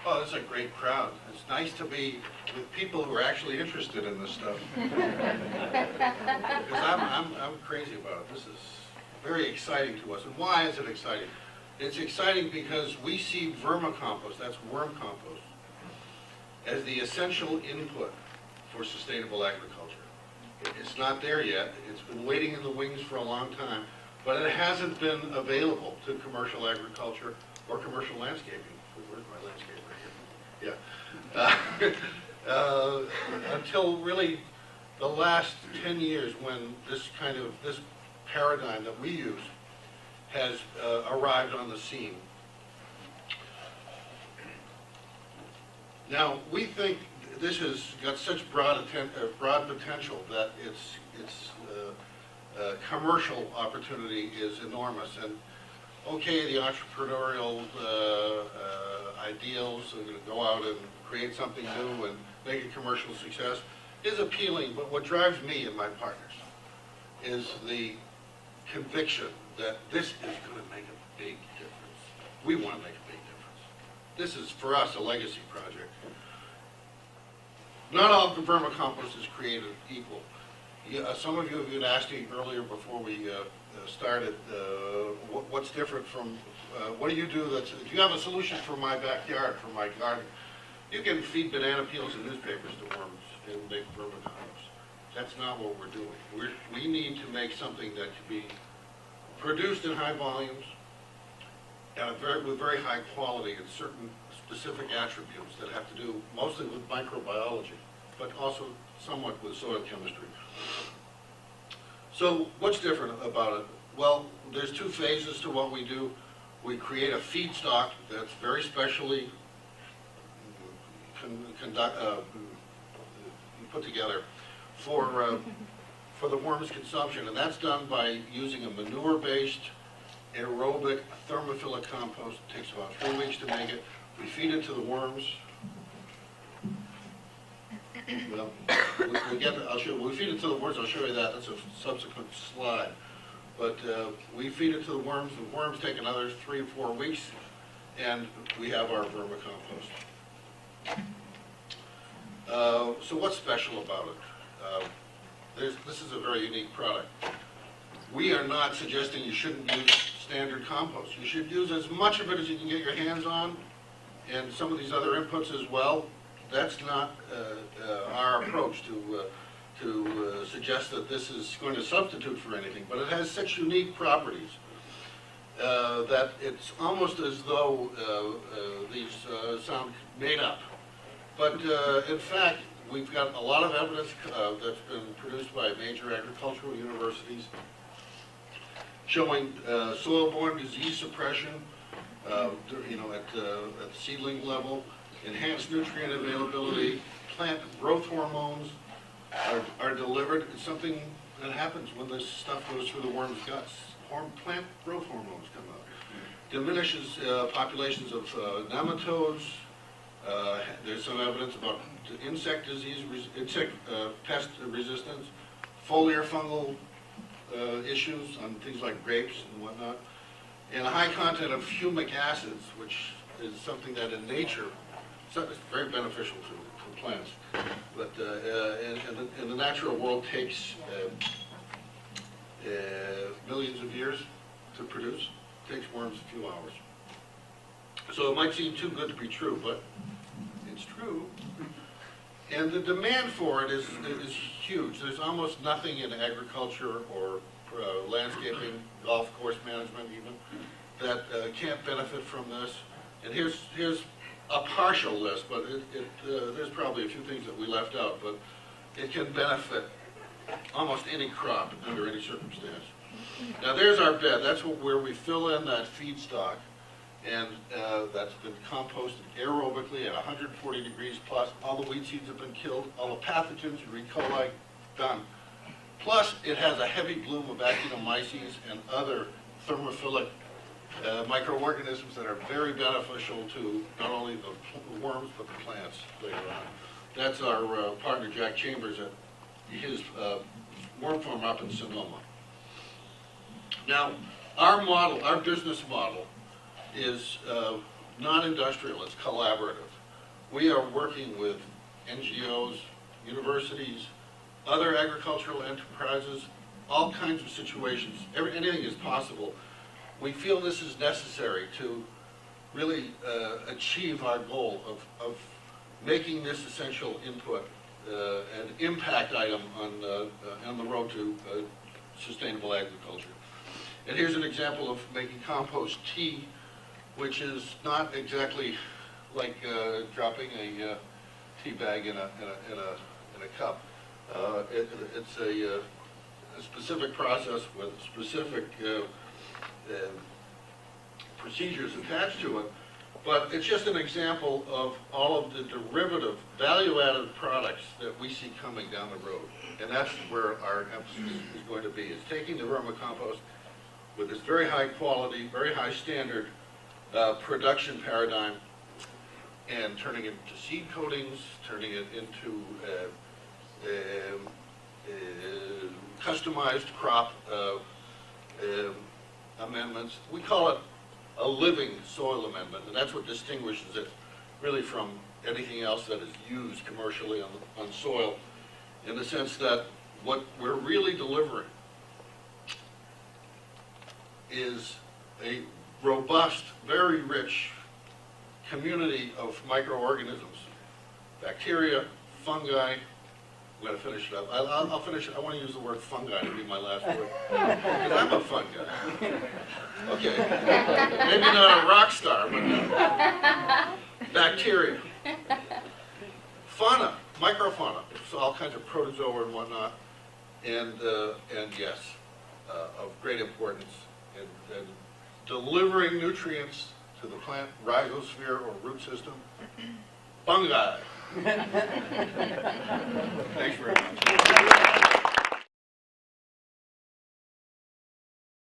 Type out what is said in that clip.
Oh, this is a great crowd. It's nice to be with people who are actually interested in this stuff. Because I'm crazy about it. This is very exciting to us. And why is it exciting? It's exciting because we see vermicompost, that's worm compost, as the essential input for sustainable agriculture. It's not there yet. It's been waiting in the wings for a long time, but it hasn't been available to commercial agriculture or commercial landscaping. Where's my landscape right here? Yeah. Until really the last 10 years, when this paradigm that we use has arrived on the scene. Now, we think this has got such broad potential that its commercial opportunity is enormous. And okay, the entrepreneurial ideals are going to go out and create something new and make a commercial success is appealing, but what drives me and my partners is the conviction that this is going to make a big difference. We want to make a big difference. This is, for us, a legacy project. Not all vermicompost is created equal. Some of you have been asking earlier before we started, what's different from, what do you do if you have a solution for my backyard, for my garden, you can feed banana peels and newspapers to worms and make vermicompost. That's not what we're doing. We need to make something that can be produced in high volumes and with very high quality and certain specific attributes that have to do mostly with microbiology, but also somewhat with soil chemistry. So what's different about it? Well, there's two phases to what we do. We create a feedstock that's very specially put together for the worm's consumption, and that's done by using a manure-based aerobic thermophilic compost. It takes about 3 weeks to make it. We feed it to the worms. Well, we feed it to the worms. I'll show you that. That's a subsequent slide. But we feed it to the worms. The worms take another 3 or 4 weeks, and we have our vermicompost. So what's special about it? This is a very unique product. We are not suggesting you shouldn't use standard compost. You should use as much of it as you can get your hands on, and some of these other inputs as well. That's not our approach to suggest that this is going to substitute for anything, but it has such unique properties that it's almost as though these sound made up. But in fact, we've got a lot of evidence that's been produced by major agricultural universities showing soil-borne disease suppression, at the seedling level, enhanced nutrient availability, plant growth hormones are delivered. It's something that happens when this stuff goes through the worm's guts. Plant growth hormones come out. Diminishes populations of nematodes. There's some evidence about insect pest resistance, foliar fungal issues on things like grapes and whatnot, and a high content of humic acids, which is something that in nature is very beneficial to plants, but in the natural world takes millions of years to produce. It takes worms a few hours. So it might seem too good to be true, but it's true. And the demand for it is huge. There's almost nothing in agriculture or landscaping, golf course management even, that can't benefit from this. And here's a partial list, but there's probably a few things that we left out, but it can benefit almost any crop under any circumstance. Now there's our bed. That's where we fill in that feedstock, and that's been composted aerobically at 140 degrees plus. All the weed seeds have been killed, all the pathogens, E. coli, done. Plus, it has a heavy bloom of actinomyces and other thermophilic microorganisms that are very beneficial to not only the worms, but the plants later on. That's our partner Jack Chambers at his worm farm up in Sonoma. Now, our business model is non-industrial, it's collaborative. We are working with NGOs, universities, other agricultural enterprises, all kinds of situations. Anything is possible. We feel this is necessary to really achieve our goal of making this essential input an impact item on the road to sustainable agriculture. And here's an example of making compost tea, which is not exactly like dropping a tea bag in a cup. It's a specific process with specific procedures attached to it. But it's just an example of all of the derivative, value-added products that we see coming down the road. And that's where our emphasis is going to be, is taking the vermicompost with this very high quality, very high standard production paradigm and turning it into seed coatings, turning it into customized crop amendments. We call it a living soil amendment, and that's what distinguishes it really from anything else that is used commercially on soil, in the sense that what we're really delivering is a robust, very rich community of microorganisms, bacteria, fungi. I'm going to finish it up. I'll finish it. I want to use the word fungi to be my last word, because I'm a fun guy. Okay, maybe not a rock star, but bacteria, fauna, microfauna, so all kinds of protozoa and whatnot, and yes, of great importance in delivering nutrients to the plant rhizosphere or root system. Fungi. Thanks very much.